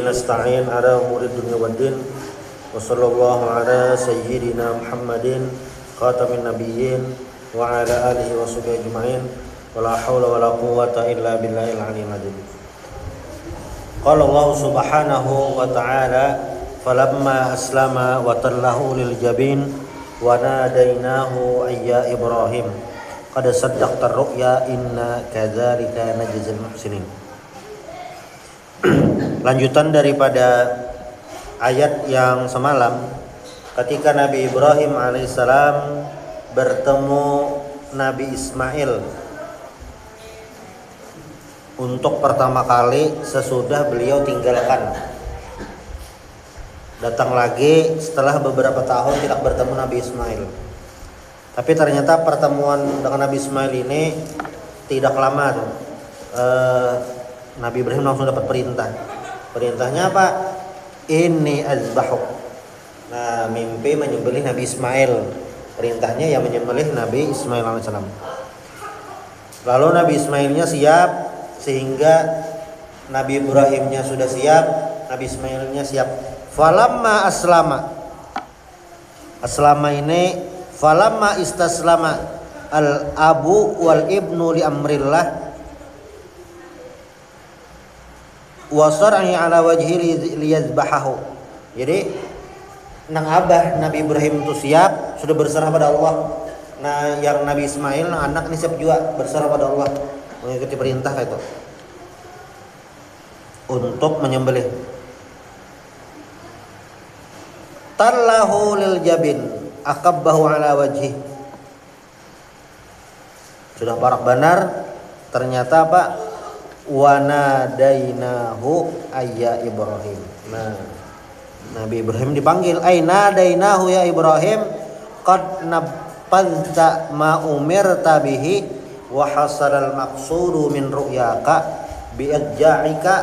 Nasta'in ala umuri dunya waddin wa sallallahu ala sayyidina Muhammadin khatamin nabiyyin wa ala alihi wa sahbihi ajma'in wa la hawla wa la quwwata illa billahil aliyyil azim. Qala Allah subhanahu wa ta'ala falamma aslama wa tallahu lil jabin wa nadainahu ayya Ibrahim qad saddaqta ar-ru'ya inna kadzalika najzil muhsinin. Lanjutan daripada ayat yang semalam, ketika Nabi Ibrahim alaihissalam bertemu Nabi Ismail untuk pertama kali sesudah beliau tinggalkan. Datang lagi setelah beberapa tahun tidak bertemu Nabi Ismail. Tapi ternyata pertemuan dengan Nabi Ismail ini tidak lama. Nabi Ibrahim langsung dapat perintah. Perintahnya apa? Ini azbahuk. Nah, mimpi menyembelih Nabi Ismail. Perintahnya yang menyembelih Nabi Ismail alaihissalam. Lalu Nabi Ismailnya siap, sehingga Nabi Ibrahimnya sudah siap, Nabi Ismailnya siap. Falamma aslama. Aslama ini falamma istaslama al abu wal ibnu li amrillah wa sar'i ala wajhi liyazbahahu. Jadi nang abah Nabi Ibrahim itu siap, sudah berserah pada Allah. Nah, yang Nabi Ismail anak ini siap juga berserah pada Allah, mengikuti perintah itu untuk menyembelih. Tallahu lil jabin akabbahu ala wajhi. Sudah barak benar, ternyata apa? Wa nadainahu ayya Ibrahim. Nah, Nabi Ibrahim dipanggil, ay nadainahu ya Ibrahim qad nafadta ma umirta bihi wa hasalal maqsudu min ru'yaka bi ajja'ika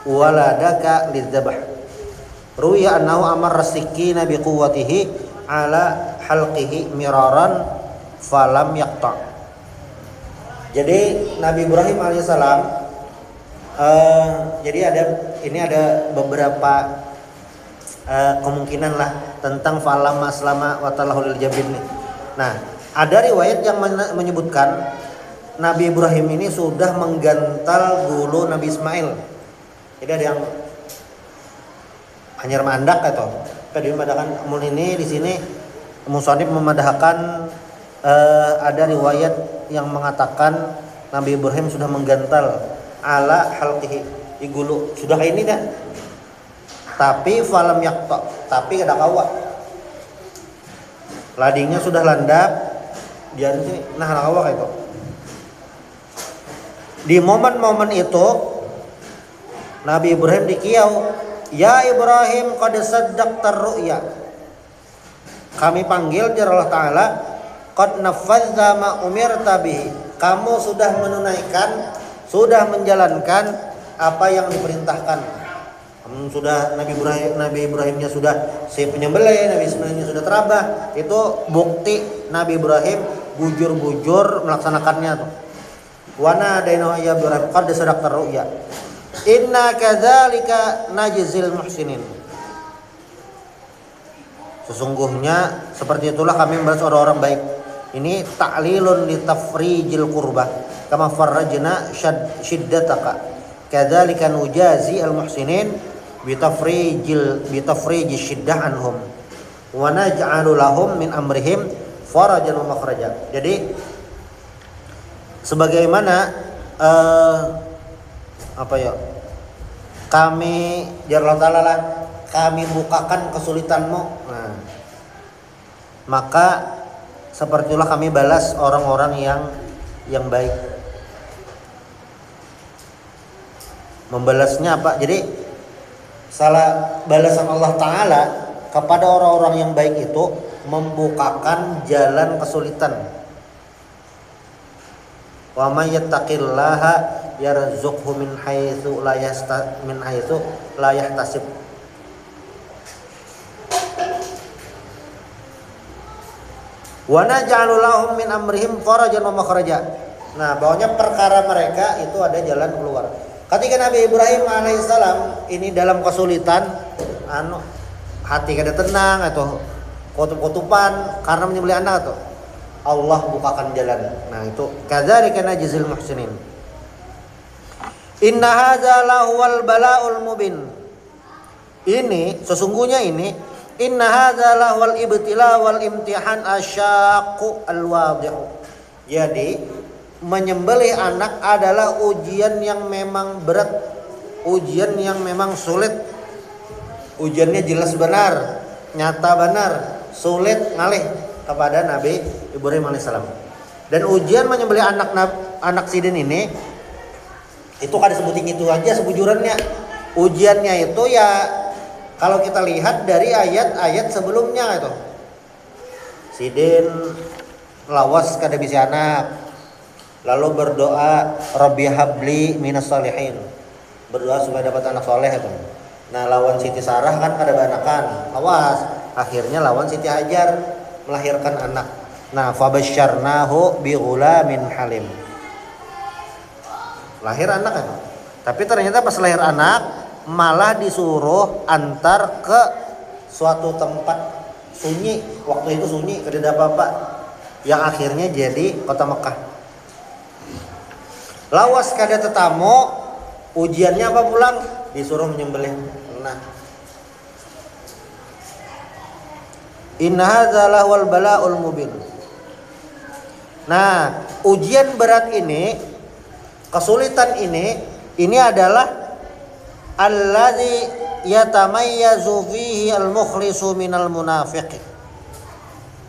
waladaka lidzabh. Ruya annahu amar rasikina bi quwwatihi ala halqihi miraran falam yaqta'. Jadi Nabi Ibrahim alaihissalam, jadi ada beberapa kemungkinan lah tentang falam aslama wa tallahu lil jabin. Nah, ada riwayat yang menyebutkan Nabi Ibrahim ini sudah menggantal bulu Nabi Ismail. Jadi ada yang hanyar mandak atau tadi memadahkan amun ini di sini musannif memadahkan ada riwayat yang mengatakan Nabi Ibrahim sudah menggantal ala halqihi di gulu, sudah kayak ini dah. Tapi falam yaqta, tapi ada kawa. Ladingnya sudah landap, dia di sini nah ada kawa kayak itu. Di momen-momen itu Nabi Ibrahim dikiau, ya Ibrahim qad saddaqta ar-ru'ya. Kami panggil dari Allah Ta'ala, qad nafadza ma umirta bihi. Kamu sudah menunaikan, sudah menjalankan apa yang diperintahkan. Sudah Nabi Ibrahimnya sudah siap penyembelih, Nabi Ismailnya sudah terabah. Itu bukti Nabi Ibrahim bujur-bujur melaksanakannya tuh. Wa nadainahu ya Ibrahim qad sadaqta ru'ya. Inna kadzalika najzil muhsinin. Sesungguhnya seperti itulah kami membalas orang-orang baik. Ini ta'lilun li tafrijil qurbah kama farrajna shiddataka kadzalika nujazi al muhsinin bi tafriji shiddah anhum wa naj'alu lahum min amrihim farajan wa makhraja. Jadi sebagaimana kami ya Allah Ta'ala lah, kami bukakan kesulitanmu. Nah, maka sepertilah kami balas orang-orang yang baik. Membalasnya apa? Jadi salah balasan Allah Ta'ala kepada orang-orang yang baik itu membukakan jalan kesulitan. Wa may yattaqillaha yarzuqhu min haitsu la yahtasib. Wa naj'alu lahum min amrihim farajan wa makhraja. Nah, bahwanya perkara mereka itu ada jalan keluar. Ketika Nabi Ibrahim alaihissalam ini dalam kesulitan, hati kada tenang atau kutup-kutupan karena menyembelih anak atau Allah bukakan jalan. Nah itu kadzalika najzil muhsinin. Inna hadza lahuwal bala'ul mubin. Ini sesungguhnya ini inna hadza lahuwal ibtila wal imtihan asyaqqu alwadih. Jadi menyembelih anak adalah ujian yang memang berat, ujian yang memang sulit. Ujiannya jelas benar, nyata benar, sulit ngalih kepada Nabi Ibrahim alaihissalam. Dan ujian menyembelih anak sidin ini itu kan disebutin itu aja sebujurannya. Ujiannya itu ya kalau kita lihat dari ayat-ayat sebelumnya itu. Sidin lawas kada bisa anak. Lalu berdoa Rabbi habli minas salihin. Berdoa supaya dapat anak soleh itu. Nah lawan Siti Sarah kan kada banakan. Awas, akhirnya lawan Siti Hajar melahirkan anak. Nah fabasyarnahu bi ghulamin halim. Lahir anak kan. Tapi ternyata pas lahir anak malah disuruh antar ke suatu tempat sunyi. Waktu itu sunyi, kada ada apa-apa. Yang akhirnya jadi kota Mekah. Lawas kada tetamu, ujiannya apa pulang? Disuruh menyembelih. Nah. Inna hadza lahwal bala'ul mubin. Nah, ujian berat ini, kesulitan ini adalah allazi yatamayyazu fihi al-mukhlisu minal munafiq.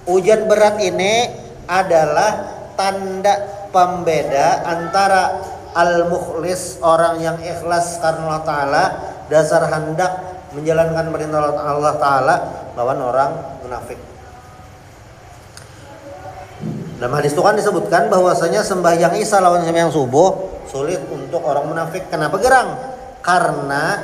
Ujian berat ini adalah tanda pembeda antara al-mukhlis, orang yang ikhlas karena Allah Ta'ala, dasar hendak menjalankan perintah Allah Ta'ala, lawan orang munafik. Dalam hadis itu kan disebutkan bahwasanya sembahyang Isya lawan sembahyang subuh sulit untuk orang munafik. Kenapa gerang? Karena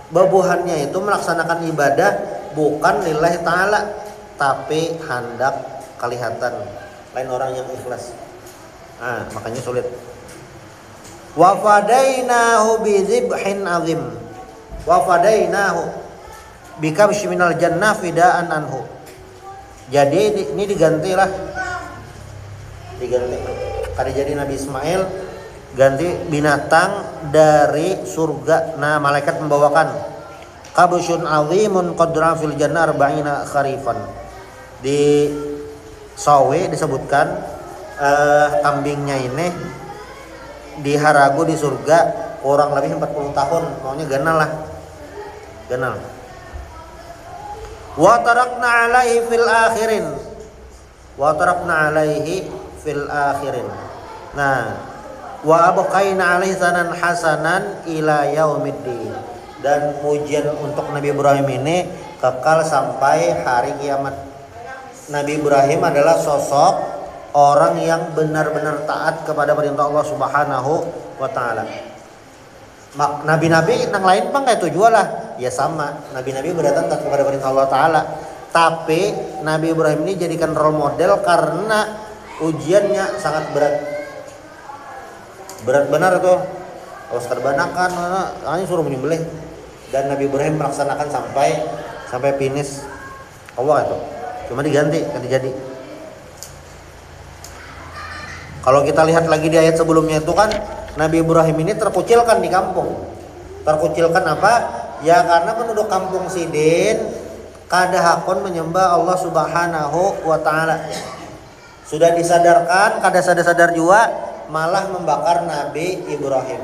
babuhannya itu melaksanakan ibadah bukan lillahi ta'ala, tapi hendak kelihatan, lain orang yang ikhlas. Nah, makanya sulit. Wa fadainahu bi dzibhin azim. Wa fadainahu bi kabsy minal jannah fidaan anhu. Jadi ini diganti. Kada jadi Nabi Ismail ganti binatang dari surga. Nah, malaikat membawakan kabsyun azimun qadran fil jannah arba'ina kharifan. Di Sawi disebutkan kambingnya ini diharagu di surga kurang lebih 40 tahun, maunya ganal. Wa tarakna alaihi fil akhirin. Nah, wa abqaina alaihi sanan hasanan ila yaumiddin. Dan ujian untuk Nabi Ibrahim ini kekal sampai hari kiamat. Nabi Ibrahim adalah sosok orang yang benar-benar taat kepada perintah Allah Subhanahu wa taala. Nabi-nabi yang lain pang kayak tujuan lah, ya sama. Nabi-nabi berdatang taat kepada perintah Allah taala. Tapi Nabi Ibrahim ini jadikan role model karena ujiannya sangat berat. Berat benar tuh. Harus terbanakan, hanya suruh menyembelih. Dan Nabi Ibrahim melaksanakan sampai finish. Allah itu. Cuma diganti, kan jadi. Kalau kita lihat lagi di ayat sebelumnya itu kan Nabi Ibrahim ini terkucilkan di kampung. Terkucilkan apa? Ya karena penduduk kampung Sidin kada hakon menyembah Allah Subhanahu wa taala. Sudah disadarkan, kada sadar-sadar juga malah membakar Nabi Ibrahim.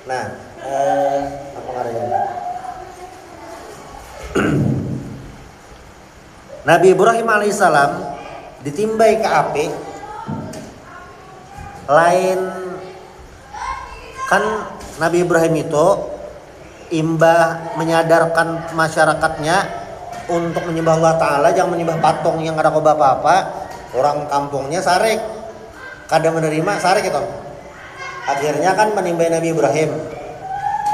Nah, apa ngarannya? Nabi Ibrahim alaihissalam ditimbai ke api. Lain kan Nabi Ibrahim itu imbah menyadarkan masyarakatnya untuk menyembah Allah Ta'ala, jangan menyembah patung yang ada koba apa-apa. Orang kampungnya sarik, kada menerima sarik itu. Akhirnya kan menimbai Nabi Ibrahim.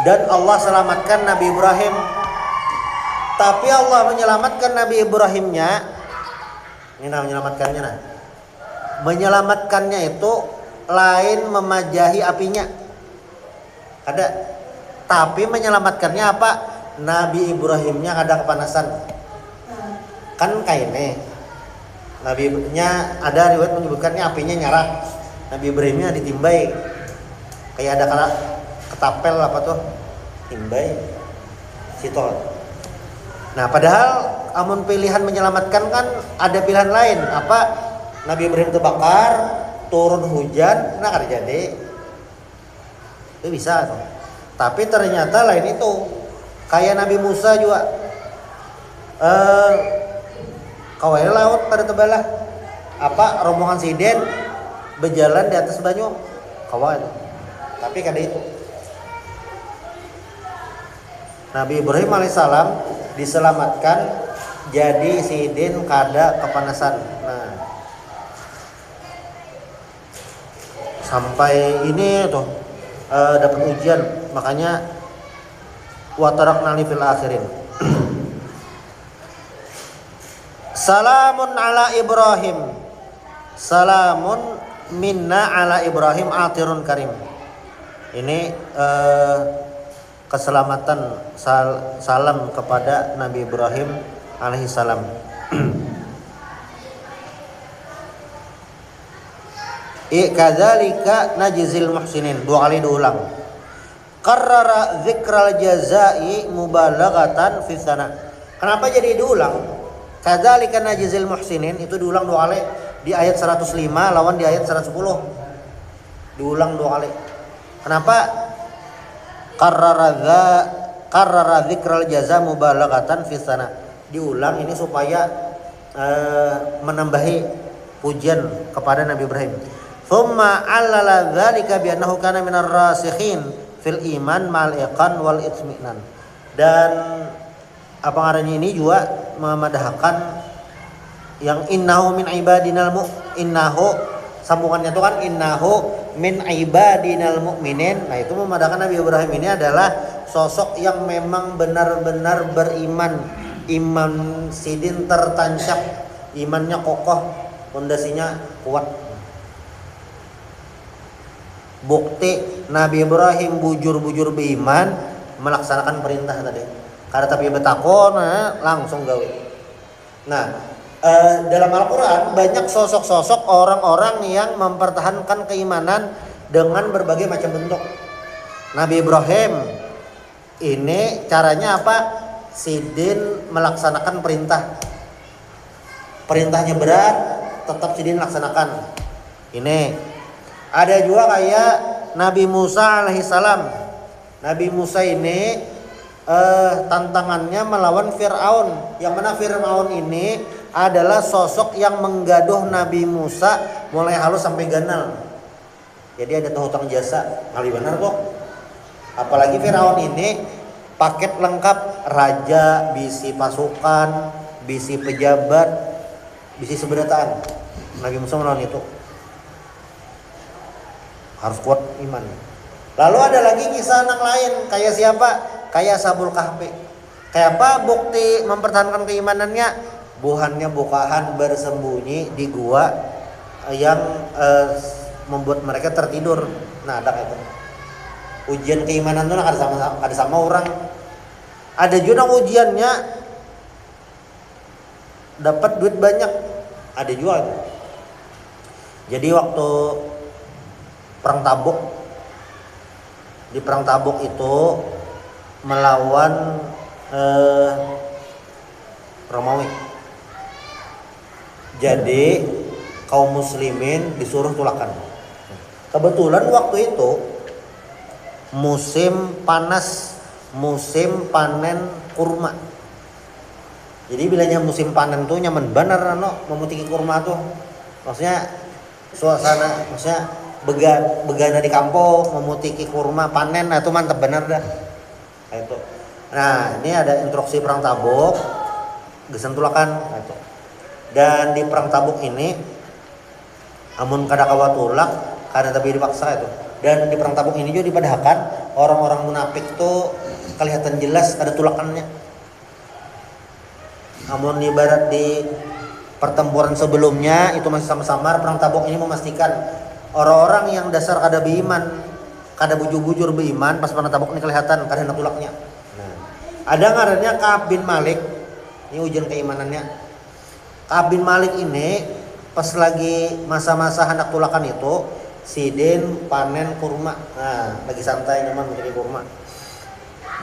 Dan Allah selamatkan Nabi Ibrahim. Tapi Allah menyelamatkan Nabi Ibrahimnya. Ini menyelamatkannya nah. Menyelamatkannya itu lain memajahi apinya. Ada. Tapi menyelamatkannya apa? Nabi Ibrahimnya ada kepanasan. Kan kaine. Nabi Ibrahimnya ada riwayat menyebutkannya apinya nyala. Nabi Ibrahimnya ditimbai. Kayak ada ketapel apa tuh? Timbai. Situ. Nah, padahal amun pilihan menyelamatkan kan ada pilihan lain. Apa? Nabi Ibrahim terbakar, turun hujan, nah kan jadi. Itu bisa tuh. Tapi ternyata lain itu. Kayak Nabi Musa juga. Kawai laut pada tebalah. Apa? Rombongan Siden berjalan di atas banyu. Kawai itu. Tapi kada itu. Nabi Ibrahim alaihissalam diselamatkan jadi Sidin kada kepanasan. Nah, sampai ini tuh dapat ujian, makanya wa tarakna fil akhirin. Salamun ala Ibrahim. Salamun minna ala Ibrahim atirun karim. Ini keselamatan salam kepada Nabi Ibrahim alaihissalam. Kadzalika najzil muhsinin. Dua kali diulang. Qarrara dzikral jazai mubalaghatan fi sana. Kenapa jadi diulang? Kadzalika najzil muhsinin itu diulang dua kali di ayat 105 lawan di ayat 110. Diulang dua kali. Kenapa? Qarrara dzikral jaza mubalaghatan fi sana. Diulang ini supaya menambahi pujian kepada Nabi Ibrahim. Thumma 'allala dzalika bi annahu kana minar rasikhin fil iman ma'al iqan wal itminan. Dan apa ngarannya ini juga memadahkan yang innahu min ibadinal innahu sambungannya itu kan innahu min ibadinal mu'minin. Nah, itu memadahkan Nabi Ibrahim ini adalah sosok yang memang benar-benar beriman. Iman sidin tertancap, imannya kokoh, fondasinya kuat. Bukti Nabi Ibrahim bujur-bujur beriman melaksanakan perintah tadi. Karena tapi betakon langsung gawe. Nah, dalam Al-Quran banyak sosok-sosok orang-orang yang mempertahankan keimanan dengan berbagai macam bentuk. Nabi Ibrahim ini caranya apa? Sidin melaksanakan perintah. Perintahnya berat, tetap Sidin laksanakan. Ini ada juga kayak Nabi Musa alaihissalam. Nabi Musa ini tantangannya melawan Fir'aun. Yang mana Fir'aun ini adalah sosok yang menggaduh Nabi Musa mulai halus sampai ganal. Jadi ada hutang jasa. Kali benar kok. Apalagi Fir'aun ini paket lengkap, raja, bisi pasukan, bisi pejabat, bisi sebedataan. Nabi Musa melawan itu. Harus kuat iman. Lalu ada lagi kisah anak lain. Kayak siapa? Kayak Ashabul Kahfi. Kayak apa bukti mempertahankan keimanannya? Buhannya bukaan bersembunyi di gua yang membuat mereka tertidur. Nah, ada kayak itu. Ujian keimanan itu ada sama orang. Ada juga ujiannya dapat duit banyak. Ada juga. Jadi waktu perang Tabuk, di perang Tabuk itu melawan Romawi. Jadi kaum muslimin disuruh tulakan. Kebetulan waktu itu musim panas, musim panen kurma. Jadi bilanya musim panen tuh nyaman bener memutiki kurma tuh. Maksudnya suasana, maksudnya begana di kampung memutiki kurma panen, nah itu mantap bener dah. Nah, itu. Nah, ini ada instruksi perang Tabuk, gesan tulakan. Nah, itu. Dan di perang Tabuk ini amun kada kawa tulak, kada tapi dipaksa itu. Dan di perang Tabuk ini juga dipadahkan orang-orang munafik tuh kelihatan jelas ada tulakannya. Namun ibarat di pertempuran sebelumnya itu masih sama-sama, perang Tabuk ini memastikan orang-orang yang dasar kada beiman, kada bujur-bujur beiman pas panah tabok ini kelihatan kada hendak tulaknya. Nah, ada ngarannya Ka'ab bin Malik. Ini ujian keimanannya. Ka'ab bin Malik ini pas lagi masa-masa hendak tulakan itu sidin panen kurma. Nah, lagi santai nyaman mencari kurma.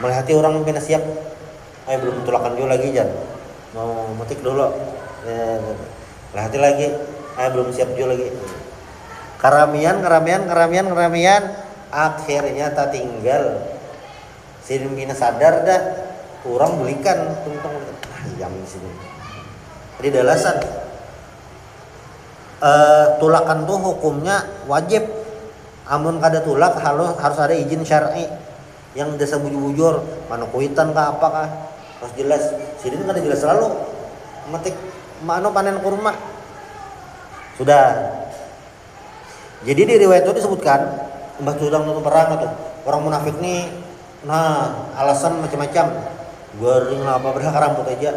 Melihati orang pina siap. Belum tulakan juga lagi Jan. Mau metik dulu. Melihati lagi. Belum siap juga lagi. Keramian. Akhirnya tak tinggal. Sidin pina sadar dah. Orang belikan tuntang. Yang di sini. Jadi ada alasan. Tulakan tuh hukumnya wajib. Amun kada tulak harus ada izin syar'i yang desa bujur-bujur, mana kuitan kah apakah harus jelas. Sidin kada jelas selalu metik mana panen kurma. Sudah. Jadi di riwayat itu disebutkan mbah tudang nonton perang tuh orang munafik nih, alasan macam-macam, garing apa berhak rambut aja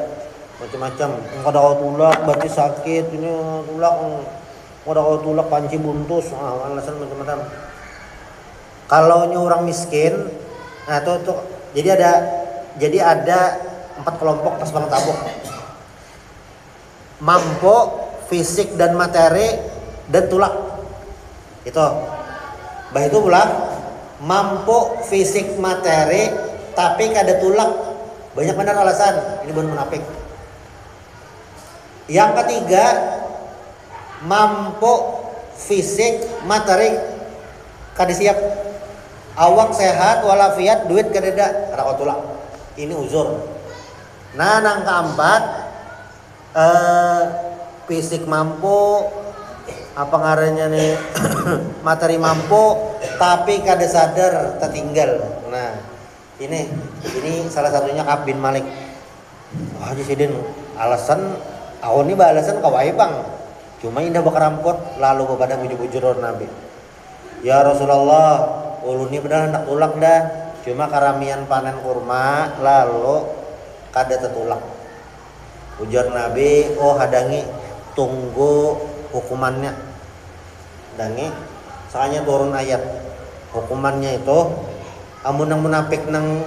macam-macam. Engkau ada tulak berarti sakit, ini tulak engkau ada tulak panci buntus, alasan macam-macam. Kalau orang miskin, nah tuh jadi ada 4 kelompok pas bang tabuk. Mampu fisik dan materi dan tulak. Itu. Bah itu pula mampu fisik materi tapi kada tulak. Banyak benar alasan. Ini bukan munafik. Yang ketiga, mampu fisik materi kada siap. Awak sehat walafiat duit kadeda kada tulak. Ini uzur. Nah, nang keempat fisik mampu apa ngarannya nih materi mampu tapi kada sadar tertinggal. Nah, ini salah satunya Ka'ab bin Malik. Haji Sidin alasan awon ini alasan kawai bang. Cuma indah bakar rampot lalu kepada bujur-bujur Nabi. Ya Rasulullah, ulun ini benar hendak tulak dah. Cuma karamian panen kurma lalu kada tertulak. Ujar Nabi, hadangi tunggu hukumannya. Dangi soalnya turun ayat. Hukumannya itu amun nang munafik nang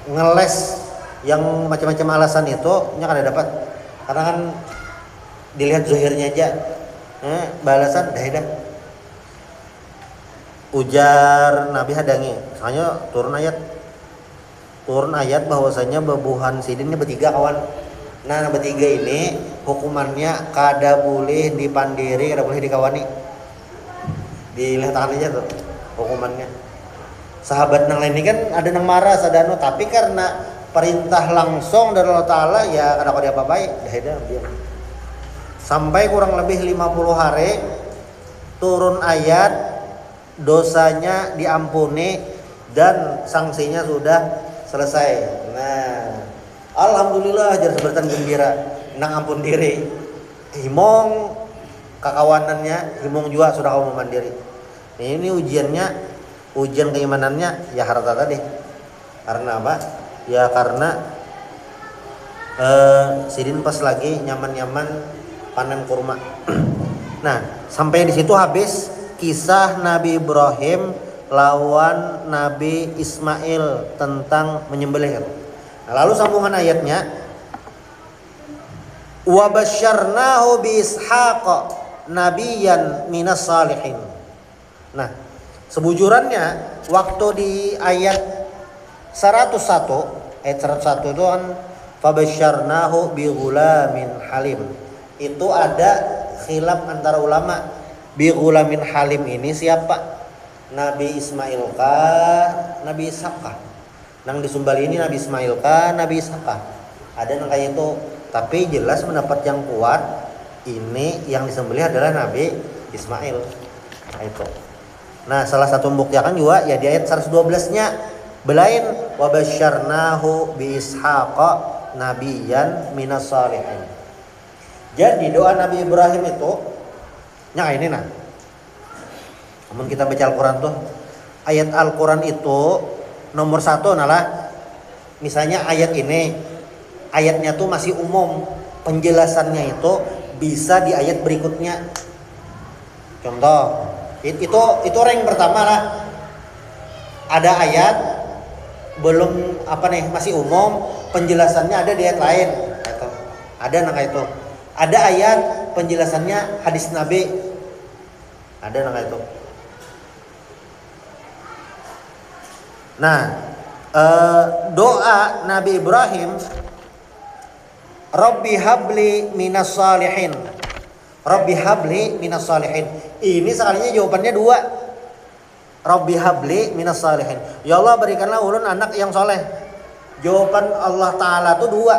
ngeles yang macam-macam alasan itu nya kada dapat. Karena kan dilihat zahirnya aja. Balasan dah. Ujar Nabi hadangi. Soalnya turun ayat bahwasanya bebuhan sidin ini bertiga kawan. Nah, bertiga ini hukumannya kada boleh dipandiri, kada boleh dikawani. Dilihat aja tuh hukumannya. Sahabat nang lain ini kan ada nang marah sadano, tapi karena perintah langsung dari Allah Taala ya kada kau diapa-apai, dah biar. Sampai kurang lebih 50 hari turun ayat dosanya diampuni dan sanksinya sudah selesai. Nah, alhamdulillah jar sebertan gembira nang ampun diri. Himong kakawanannya, himong juga sudah kamu mandiri. Ini ujian keimanannya ya harta tadi. Karena apa? Ya karena sidin pas lagi nyaman-nyaman panen kurma. Nah, sampai di situ habis kisah Nabi Ibrahim lawan Nabi Ismail tentang menyembelih. Nah, lalu sambungan ayatnya wa basyarnahu bi Ishaq nabiyyan minas salihin. Nah, sebujurannya waktu di ayat 101 itu kan fabasyarnahu bi ghulamin halim. Itu ada khilaf antara ulama. Bi ghulamin halim ini siapa? Nabi Ismail kah? Nabi Ishaq kah? Nang disumbal ini Nabi Ismail kah? Nabi Ishaq kah? Ada nang kayak itu. Tapi jelas mendapat yang kuat ini yang disembelih adalah Nabi Ismail. Nah, itu. Nah, salah satu membuktikan juga ya di ayat 112-nya belain wa basyarnahu bi Ishaq nabiyyan minas salihin. Jadi doa Nabi Ibrahim itu nya ini nah. Namun kita baca Al-Qur'an tuh ayat Al-Qur'an itu nomor 1 nalah misalnya ayat ini ayatnya tuh masih umum, penjelasannya itu bisa di ayat berikutnya. Contoh Itu rank pertama lah. Ada ayat belum masih umum, penjelasannya ada di ayat lain. Itu. Ada itu. Ada ayat penjelasannya hadis Nabi. Ada itu. Nah, doa Nabi Ibrahim, Rabbi habli minas salihin. Rabbi habli minas salihin. Ini sekalinya jawabannya dua. Rabbi habli minas salihin. Ya Allah, berikanlah ulun anak yang soleh. Jawaban Allah Ta'ala itu dua.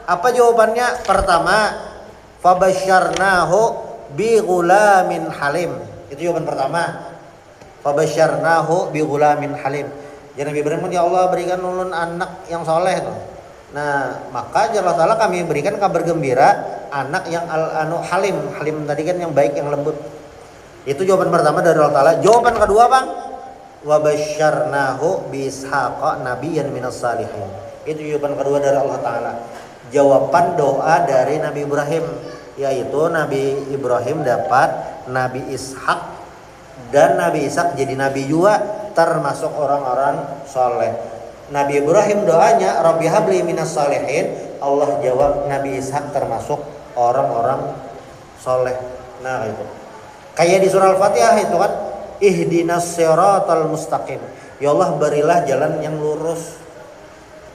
Apa jawabannya? Pertama, fabasyarnahu bi ghulamin halim. Itu jawaban pertama. Fabasyarnahu bi ghulamin halim. Jadi Nabi Ibrahim, ya Allah, berikan ulun anak yang soleh. Nah, maka Allah Ta'ala kami berikan kabar gembira anak yang halim. Halim tadi kan yang baik, yang lembut. Itu jawaban pertama dari Allah Ta'ala. Jawaban kedua, Bang, wa basyarnahu bi ishaqa nabiyyan minas salihin. Itu jawaban kedua dari Allah Ta'ala. Jawaban doa dari Nabi Ibrahim, yaitu Nabi Ibrahim dapat Nabi Ishak, dan Nabi Ishak jadi nabi juga, termasuk orang-orang soleh. Nabi Ibrahim doanya Rabbi habli minas salihin, Allah jawab Nabi Ishak termasuk orang-orang soleh. Nah itu kayak di surah Al-Fatihah itu kan, ihdinas siratal mustaqim. Ya Allah, berilah jalan yang lurus.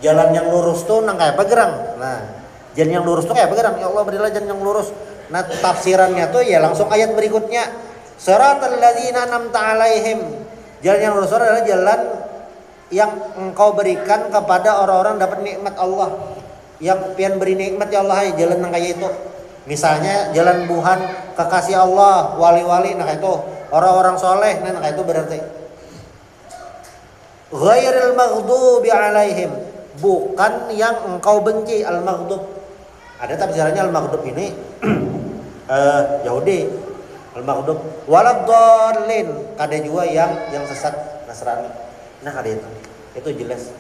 Jalan yang lurus tuh nang kayak apa gerang? Nah, jalan yang lurus tuh kayak apa gerang? Ya Allah, berilah jalan yang lurus. Nah, tafsirannya tuh ya langsung ayat berikutnya. Siratal ladzina an'amta 'alaihim. Jalan yang lurus adalah jalan yang engkau berikan kepada orang-orang dapat nikmat Allah. Yang pian beri nikmat ya Allah, jalan nang kayak itu. Misalnya jalan buhan kekasih Allah, wali-wali, nah itu orang-orang soleh, nah itu berarti ghairil maghdubi 'alaihim, bukan yang engkau benci. Al-maghdub ada tafsirannya, al-maghdub ini Yahudi, al-maghdub waladdallin, kada juga yang sesat Nasrani. Nah kada itu jelas.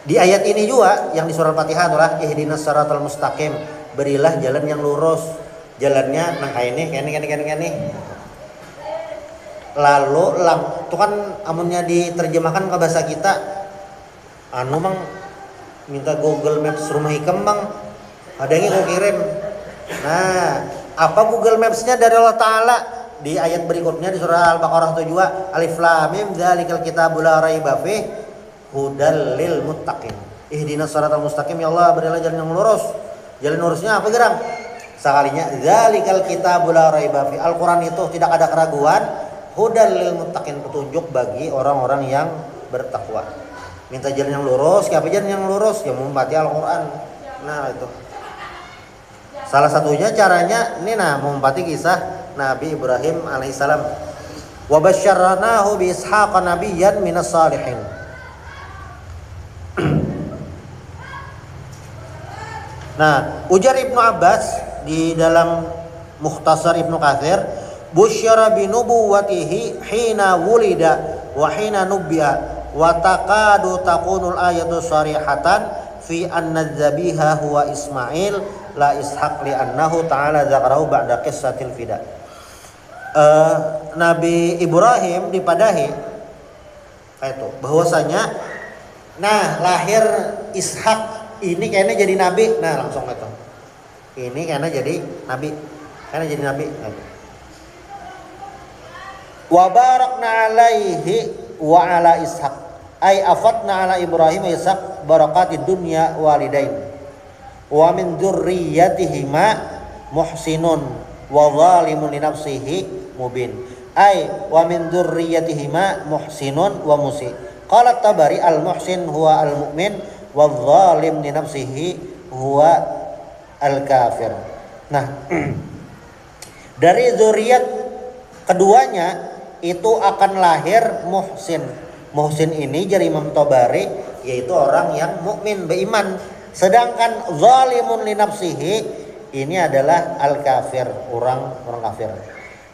Di ayat ini juga yang di surah Al-Fatihah adalah ihdinas siratal mustaqim, berilah jalan yang lurus. Jalannya nah ini. Lalu itu kan amunnya diterjemahkan ke bahasa kita, mang minta Google Maps rumah hikam bang, ada yang mau kirim. Nah, apa Google Maps-nya dari Allah Ta'ala? Di ayat berikutnya di surah Al-Baqarah 72, Alif Lam Mim dzalikal kitabul la raiba fihi hudal lil muttaqin. Ihdinas siratal mustaqim, ya Allah, berilah jalan yang lurus. Jalan lurusnya apa gerang? Sekalinya dzalikal kitabul la raiba fihi. Al-Qur'an itu tidak ada keraguan. Hudal lil muttaqin, petunjuk bagi orang-orang yang bertakwa. Minta jalan yang lurus, siapa jalan yang lurus? Ya membaca Al-Qur'an. Nah, itu. Salah satunya caranya ini, mengumpati kisah Nabi Ibrahim alaihissalam. Wa basyarnahu bi ishaqa nabiyyan minas salihin. Nah, ujar Ibnu Abbas di dalam Mukhtasar Ibnu Katsir, busyara bi nubuwwatihi hina wulida wa hina nubbiya wa taqadu takunul ayatu sarihatan fi anna dzabiha huwa Ismail la Ishaq li annahu ta'ala dzakarahu ba'da qissatil fida. Nabi Ibrahim dipadahi itu bahwasanya lahir Ishak ini kayaknya jadi nabi. Nah, langsung itu. Ini kayaknya jadi nabi. Wa barakna alaihi wa ala Ishaq. Ay afatna ala Ibrahim wa Ishaq barakatid dunya walidain. Wa min dzurriyyatihima muhsinun wa zalimun li nafsihi mubin. Ay wa min dzurriyyatihima muhsinun wa musi. Qala Tabari al-muhsin huwa al-mu'min wa zalim li nafsihi huwa al-kafir. Nah, dari zuriat keduanya itu akan lahir muhsin. Muhsin ini jadi Imam Tabari yaitu orang yang mukmin, beriman. Sedangkan zalimun li nafsihi ini adalah al-kafir, orang kafir.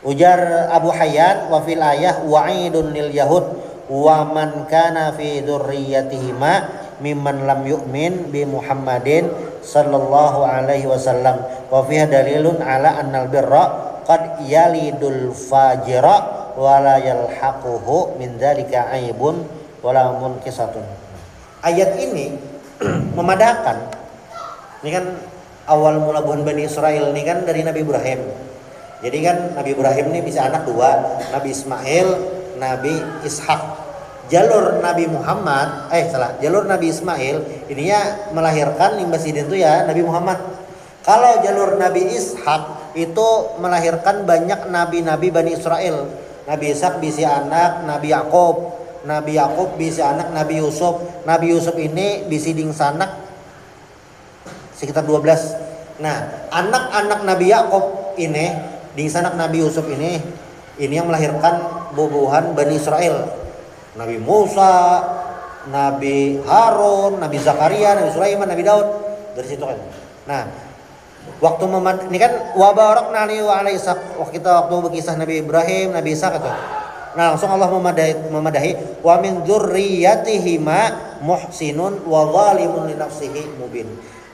Ujar Abu Hayyan wa fil ayah wa'idun lil yahud wa man kana fi dzurriyyatihima mimman lam yu'min bi Muhammadin sallallahu alaihi wasallam wa fiha dalilun ala annal birra yalidul fajira wala yalhaquhu min dzalika aibun wala munkisatun. Ayat ini memadahkan. Ini kan awal mula buhan Bani Israel ini kan dari Nabi Ibrahim. Jadi kan Nabi Ibrahim ini bisa anak dua, Nabi Ismail, Nabi Ishak. Jalur Nabi Muhammad, jalur Nabi Ismail ininya melahirkan Imbasidin itu ya Nabi Muhammad. Kalau jalur Nabi Ishak itu melahirkan banyak nabi-nabi Bani Israel. Nabi Ishak bisa anak Nabi Yakub, Nabi Yakub bisa anak Nabi Yusuf. Nabi Yusuf ini bisa ding sanak sekitar 12. Nah, anak-anak Nabi Yakub ini ding sanak Nabi Yusuf ini yang melahirkan bubuhan Bani Israel. Nabi Musa, Nabi Harun, Nabi Zakaria, Nabi Sulaiman, Nabi Daud, dari situ kan. Nah, waktu ini kan wabarakna alaihi waktu berkisah Nabi Ibrahim, Nabi Ishak itu. Nah, langsung Allah memadahi wa min dzurriyyatihima muhsinun wa zalimun li nafsihi mubin.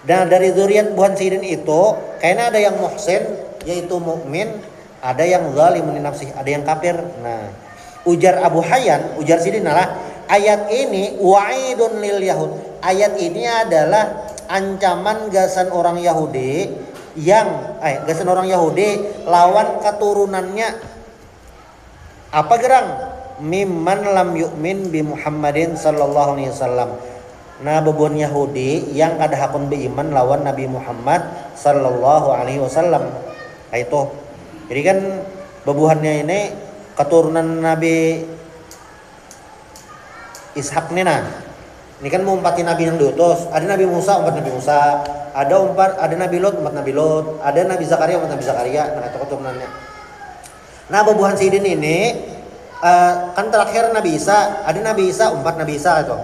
Dan dari zuriat buhan Sidin itu kayaknya ada yang muhsin yaitu mukmin, ada yang zalimun li nafsihi, ada yang kafir. Nah, ujar Abu Hayyan, ujar Sidin adalah ayat ini wa'idun lil Yahud. Ayat ini adalah ancaman gasan orang Yahudi gasan orang Yahudi lawan keturunannya. Apa gerang? Mimman lam yu'min bi Muhammadin sallallahu alaihi wasallam. Nah, bebuan Yahudi yang kada hakun beriman lawan Nabi Muhammad sallallahu alaihi wasallam. Itu. Jadi kan bebuhannya ini keturunan Nabi Ishak nih. Nah, ini kan mau umpatin Nabi yang diutus. Ada Nabi Musa, umat Nabi Musa. Ada Nabi Lot, umat Nabi Lot. Ada Nabi Zakaria, umat Nabi Zakaria. Nah, itu keturunannya. Nah, bebuhan Sidin ini kan terakhir Nabi Isa. Ada Nabi Isa, umat Nabi Isa itu.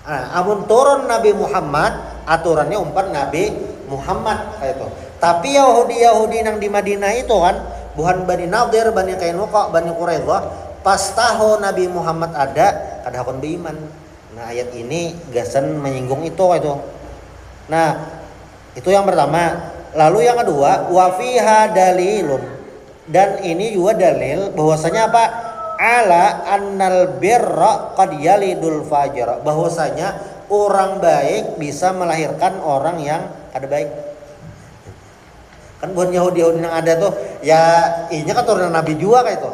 Nah, amun turun Nabi Muhammad, aturannya umat Nabi Muhammad kayak itu. Tapi Yahudi yang di Madinah itu kan buhan Bani Nadir, Bani Qainuqa, Bani Quraidah, pas tahu Nabi Muhammad ada, kada hakun beriman. Nah, ayat ini gasan menyinggung itu. Nah, itu yang pertama. Lalu yang kedua, wa fiha dalilun. Dan ini juga dalil bahwasanya apa? Ala annal birra qad yalidul fajra. Bahwasanya orang baik bisa melahirkan orang yang kada baik. Kan bukan Yahudi yang ada tuh ya ini kan turunan Nabi juga kayak itu.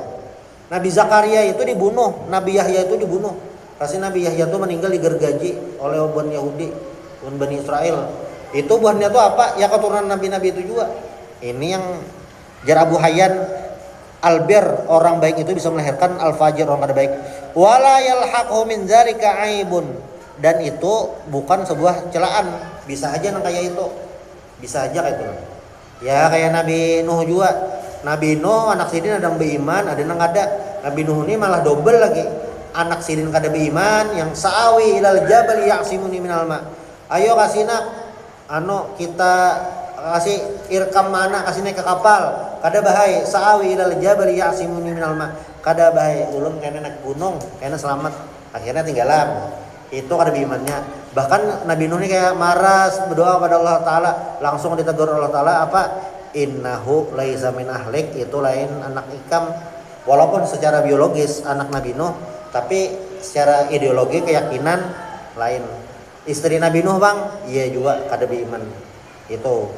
Nabi Zakaria itu dibunuh, Nabi Yahya itu dibunuh. Pasti Nabi Yahya itu meninggal digergaji oleh bukan Yahudi, bukan Bani Israel. Itu buahnya tuh apa? Ya keturunan nabi-nabi itu juga. Ini yang jar Abu Hayyan albir orang baik itu bisa melahirkan al-fajir orang kada baik. Wala yalhaqu min dzalika aibun. Dan itu bukan sebuah celaan. Bisa aja nang kayak itu. Bisa aja kayak itu. Ya kayak Nabi Nuh juga. Nabi Nuh anak sidin ada yang beriman, ada yang kada. Nabi Nuh ini malah double lagi. Anak sidin kada beriman yang sa'awi ilal jabal ya'simuni minal ma. Ayo kasina kita kasih irkam mana kasih naik ke kapal. Kada bahaya sa'awi ilal jabal ya'simuni minal ma. Kada bahaya ulun kena naik gunung, kena selamat. Akhirnya tinggalan. Itu kada berimannya. Bahkan Nabi Nuh ini kayak maras berdoa pada Allah Ta'ala, langsung ditegur Allah Ta'ala apa? Innahu laisa min ahlik, itu lain anak ikam. Walaupun secara biologis anak Nabi Nuh, tapi secara ideologi keyakinan lain. Istri Nabi Nuh bang, iya juga kada beriman. Itu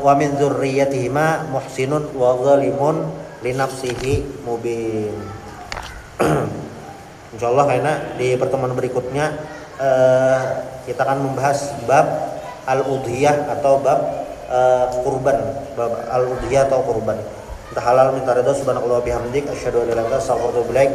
wa min dzurriyyatihima muhsinun wa zalimun li nafsihi mubin. Insyaallah kayaknya di pertemuan berikutnya kita akan membahas bab al-udhiyah atau bab kurban, bab al-udhiyah atau kurban. Entah halal minta ridho subhanallahi wa bihamdik asyhadu an la ilaha illa anta astaghfiruka wa atubu ilaik.